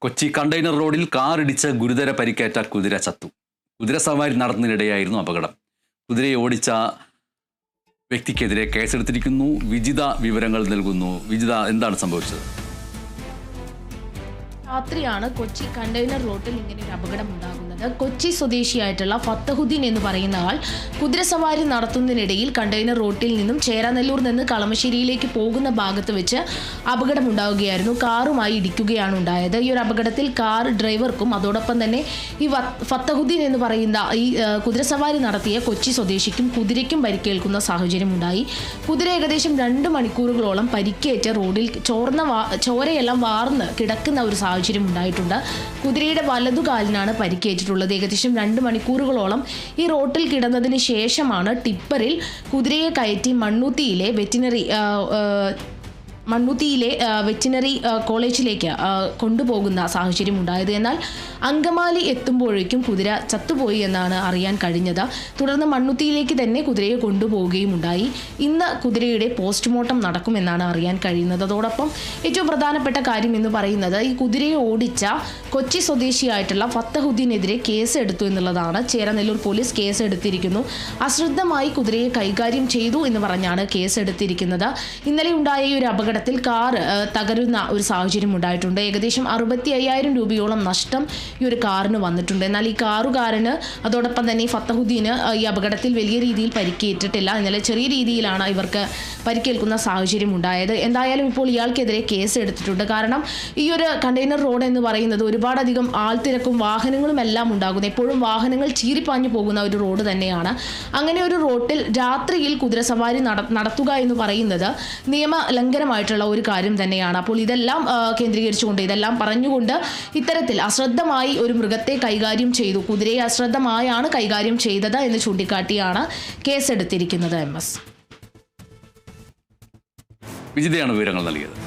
Kochi container റോഡിൽ കാറിടിച്ച് ഗുരുതര പരിക്കേറ്റ കുതിര ചത്തു. കുതിരസവാരി നടത്തുന്നതിനിടെയായിരുന്നു അപകടം. കുതിരയെ ഓടിച്ച വ്യക്തിക്കെതിരെ കേസെടുത്തിരിക്കുന്നു. വിജിത വിവരങ്ങൾ നൽകുന്നു. വിജിത, എന്താണ് സംഭവിച്ചത്? രാത്രിയാണ് കൊച്ചി കണ്ടെയ്നർ റോഡിൽ ഇങ്ങനെ ഒരു അപകടം ഉണ്ടാകുന്നത്. കൊച്ചി സ്വദേശിയായിട്ടുള്ള ഫത്തഹുദ്ദീൻ എന്ന് പറയുന്ന ആൾ കുതിരസവാരി നടത്തുന്നതിനിടയിൽ കണ്ടെയ്നർ റോഡിൽ നിന്നും ചേരാനെല്ലൂർ നിന്ന് കളമശ്ശേരിയിലേക്ക് പോകുന്ന ഭാഗത്ത് വെച്ച് അപകടം ഉണ്ടാവുകയായിരുന്നു. കാറുമായി ഇടിക്കുകയാണ് ഉണ്ടായത്. ഈ ഒരു അപകടത്തിൽ കാർ ഡ്രൈവർക്കും അതോടൊപ്പം തന്നെ ഈ ഫത്തഹുദ്ദീൻ എന്ന് പറയുന്ന ഈ കുതിരസവാരി നടത്തിയ കൊച്ചി സ്വദേശിക്കും കുതിരയ്ക്കും പരിക്കേൽക്കുന്ന സാഹചര്യം ഉണ്ടായി. കുതിര ഏകദേശം 2 മണിക്കൂറുകളോളം പരിക്കേറ്റ് റോഡിൽ ചോരയെല്ലാം വാർന്ന് കിടക്കുന്ന ഒരു സാഹചര്യം ഉണ്ടായിട്ടുണ്ട്. കുതിരയുടെ വലതുകാലിനാണ് പരിക്കേറ്റിട്ടുള്ളത്. ഏകദേശം 2 മണിക്കൂറുകളോളം ഈ റോട്ടിൽ കിടന്നതിന് ശേഷമാണ് ടിപ്പറിൽ കുതിരയെ കയറ്റി മണ്ണുത്തിയിലെ വെറ്റിനറി കോളേജിലേക്ക് കൊണ്ടുപോകുന്ന സാഹചര്യം ഉണ്ടായത്. എന്നാൽ അങ്കമാലി എത്തുമ്പോഴേക്കും കുതിര ചത്തുപോയി എന്നാണ് അറിയാൻ കഴിഞ്ഞത്. തുടർന്ന് മണ്ണുത്തിയിലേക്ക് തന്നെ കുതിരയെ കൊണ്ടുപോവുകയും ഉണ്ടായി. ഇന്ന് കുതിരയുടെ പോസ്റ്റ്മോർട്ടം നടക്കുമെന്നാണ് അറിയാൻ കഴിയുന്നത്. അതോടൊപ്പം ഏറ്റവും പ്രധാനപ്പെട്ട കാര്യം എന്ന് പറയുന്നത് ഈ കുതിരയെ ഓടിച്ച കൊച്ചി സ്വദേശിയായിട്ടുള്ള ഫത്തഹുദ്ദീനെതിരെ കേസ് എടുത്തു എന്നുള്ളതാണ്. ചേരാനെല്ലൂർ പോലീസ് കേസ് എടുത്തിരിക്കുന്നു. അശ്രദ്ധമായി കുതിരയെ കൈകാര്യം ചെയ്തു എന്ന് പറഞ്ഞാണ് കേസ് എടുത്തിരിക്കുന്നത്. ഇന്നലെ ഉണ്ടായ ഈ ഒരു അപകടത്തിൽ കാർ തകരുന്ന ഒരു സാഹചര്യം ഉണ്ടായിട്ടുണ്ട്. ഏകദേശം 65,000 രൂപയോളം നഷ്ടം ഈ ഒരു കാറിന് വന്നിട്ടുണ്ട്. എന്നാൽ ഈ കാറുകാരന് അതോടൊപ്പം തന്നെ ഫത്തഹുദ്ദീന് ഈ അപകടത്തിൽ വലിയ രീതിയിൽ പരിക്കേറ്റിട്ടില്ല. ഇന്നലെ ചെറിയ രീതിയിലാണ് ഇവർക്ക് പരിക്കേൽക്കുന്ന സാഹചര്യം ഉണ്ടായത്. എന്തായാലും ഇപ്പോൾ ഇയാൾക്കെതിരെ കേസ് എടുത്തിട്ടുണ്ട്. കാരണം ഈ ഒരു കണ്ടെയ്നർ റോഡ് എന്ന് പറയുന്നത് ഒരുപാടധികം ആൾത്തിരക്കും വാഹനങ്ങളും എല്ലാം ഉണ്ടാകുന്നത്, എപ്പോഴും വാഹനങ്ങൾ ചീറിപ്പാഞ്ഞു പോകുന്ന ഒരു റോഡ് തന്നെയാണ്. അങ്ങനെ ഒരു റോഡിൽ രാത്രിയിൽ കുതിരസവാരി നടത്തുക എന്ന് പറയുന്നത് നിയമലംഘനമായിട്ടുള്ള ഒരു കാര്യം തന്നെയാണ്. അപ്പോൾ ഇതെല്ലാം കേന്ദ്രീകരിച്ചുകൊണ്ട്, ഇതെല്ലാം പറഞ്ഞുകൊണ്ട് ഇത്തരത്തിൽ അശ്രദ്ധമായി ഒരു മൃഗത്തെ കൈകാര്യം ചെയ്തു, കുതിരയെ അശ്രദ്ധമായാണ് കൈകാര്യം ചെയ്തത് എന്ന് ചൂണ്ടിക്കാട്ടിയാണ് കേസെടുത്തിരിക്കുന്നത്. MS വിജിതയാണ് വിവരങ്ങൾ നൽകിയത്.